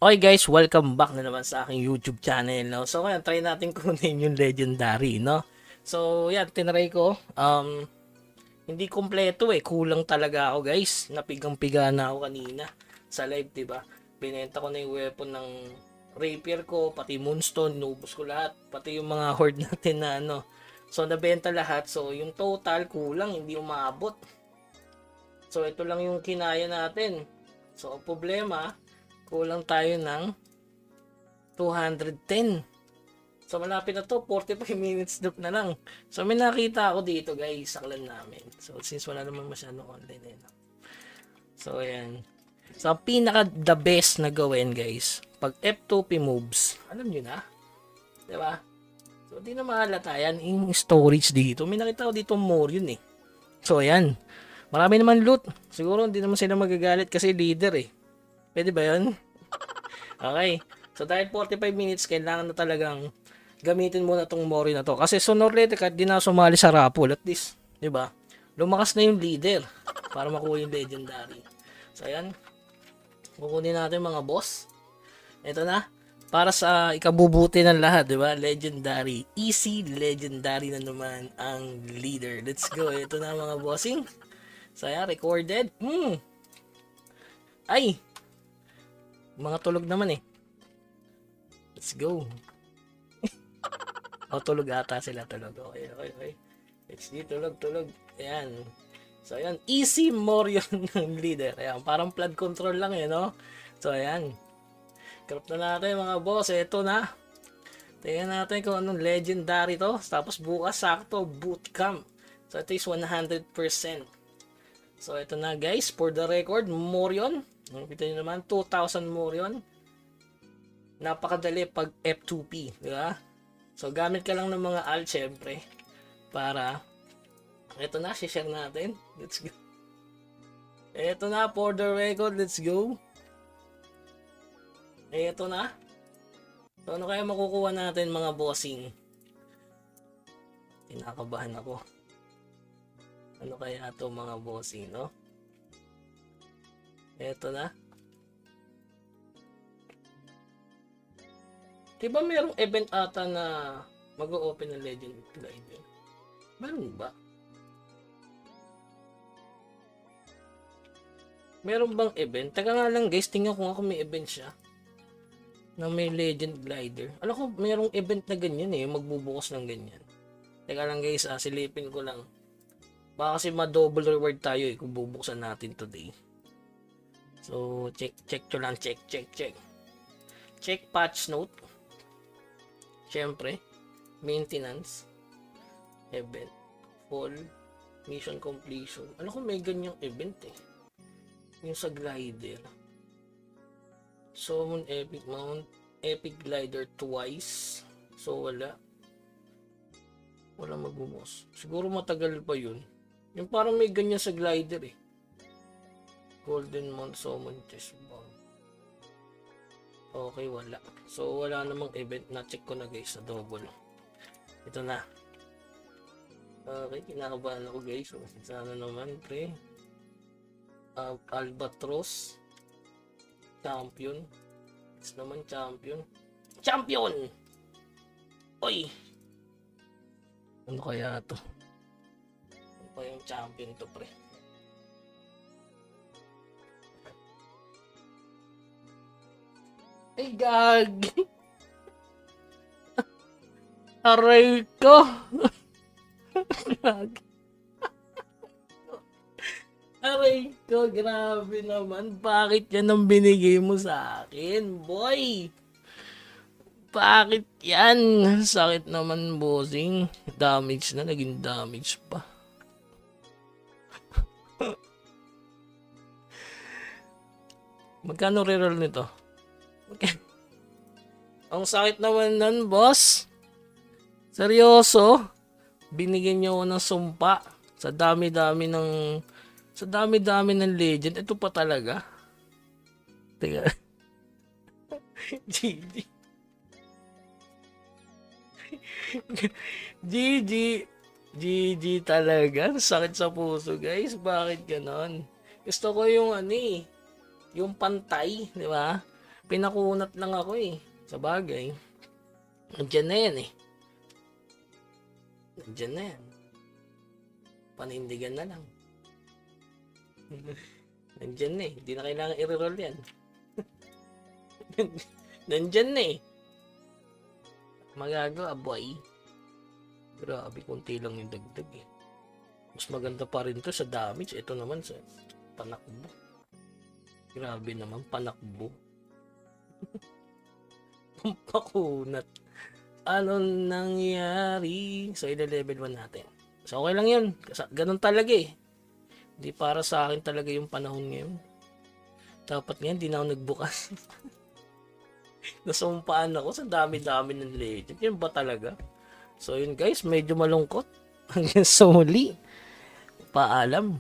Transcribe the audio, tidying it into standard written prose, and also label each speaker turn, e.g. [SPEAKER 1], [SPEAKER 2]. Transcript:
[SPEAKER 1] Okay guys, welcome back na naman sa aking YouTube channel, no? So ngayon, try natin kunin yung legendary, no? So yan, tinry ko. Hindi kompleto kulang talaga ako guys. Napigang-piga na ako kanina sa live, diba? Binenta ko na yung weapon ng rapier ko, pati moonstone, inubos ko lahat. Pati yung mga horde natin na ano. So nabenta lahat, so yung total kulang, hindi umabot. So ito lang yung kinaya natin. So ang problema, kulang tayo ng 210. So malapit na to, 45 minutes na lang. So may nakita ako dito guys sa clan namin. So since wala naman masyadong online So ayan. So ang pinaka the best na gawin guys, pag F2P moves, alam nyo na. Diba? So di na mahalata yan. Yung storage dito, may nakita ko dito more yun eh. So ayan. Marami naman loot. Siguro hindi naman sila magagalit kasi leader eh. Pwede ba yun? Okay. So dahil 45 minutes, kailangan na talagang gamitin mo na tong Mori na to. Kasi sooner or later, kahit di na sumali sa raffle, at least, di ba? Lumakas na yung leader para makuha yung legendary. So ayan. Kukunin natin mga boss. Ito na. Para sa ikabubuti ng lahat, di ba? Legendary. Easy legendary na naman ang leader. Let's go. Ito na mga bossing. So ayan, recorded. Ay! Mga tulog naman eh. Let's go. Tulog ata sila. Tulog. Okay. Let's see. Tulog. Ayan. So ayan, easy Morion ng leader. Ayan, parang flood control lang no? So ayan. Crop na natin mga boss. Ito na. Tingnan natin kung anong legendary to. Tapos bukas sakto bootcamp. So ito is 100%. So ito na guys, for the record, Morion. Kita nyo naman, 2,000 Morion. Napakadali pag F2P, di ba? So gamit ka lang ng mga alt syempre para ito na, share natin. Let's go. Ito na, for the record, let's go. Ito na. So ano kaya makukuha natin mga bossing? Kinakabahan ako. Ano kaya ito mga bossing, no? Ito na. Diba merong event ata na mag-o-open ng Legend Glider? Meron ba? Meron bang event? Teka nga lang guys, tingnan ko nga kung may event siya. Na may Legend Glider. Alam ko merong event na ganyan magbubukas ng ganyan. Teka lang guys, silipin ko lang. Baka kasi ma-double reward tayo kung bubuksan natin today. So, check nyo lang. Check. Check patch note. Siyempre, maintenance. Event. Fall. Mission completion. Alam ko may ganyang event yung sa glider. Summon epic mount. Epic glider twice. So, wala. Wala magbubukas. Siguro matagal pa yun. Yung parang may ganyan sa glider Golden Mount Summon Chest Bomb. Okay, wala. So, wala namang event. Na-check ko na guys sa double. Ito na. Okay, kinakabahan ako guys. Sana naman, pre. Albatros. Champion. It's naman champion. Champion! Oy! Ano kaya to? Pa yung champion to pre. Ay gag. Aray ko. Aray ko, grabe naman. Bakit yan ang binigay mo sa akin, boy? Bakit yan? Sakit naman, bossing. Damage na, naging damage pa. Magkano reroll nito? Okay. Ang sakit naman nun, boss. Seryoso? Binigyan niyo ako ng sumpa sa dami-dami ng legend. Ito pa talaga. Teka. GG. GG talaga. Sakit sa puso, guys. Bakit ganon? Gusto ko yung yung pantay, di ba? Pinakunat lang ako eh. Sa bagay. Nandiyan na yan eh. Nandiyan na yan. Panindigan na lang. Nandiyan na eh. Hindi na kailangan i-roll yan. Nandiyan na eh. Magagawa, boy. Grabe, konti lang yung dagdag eh. Mas maganda pa rin to sa damage. Ito naman sa panakbo. Grabe naman, panakbo. Pakunat. Ano nangyari? So, ila-level 1 natin. So, okay lang yun. Ganun talaga eh. Hindi para sa akin talaga yung panahon ngayon. Dapat ngayon, di na ako nagbukas. Nasumpaan ako sa dami-dami ng legend. Yun ba talaga? So, yun guys, medyo malungkot. Hanggang sa muli. Paalam.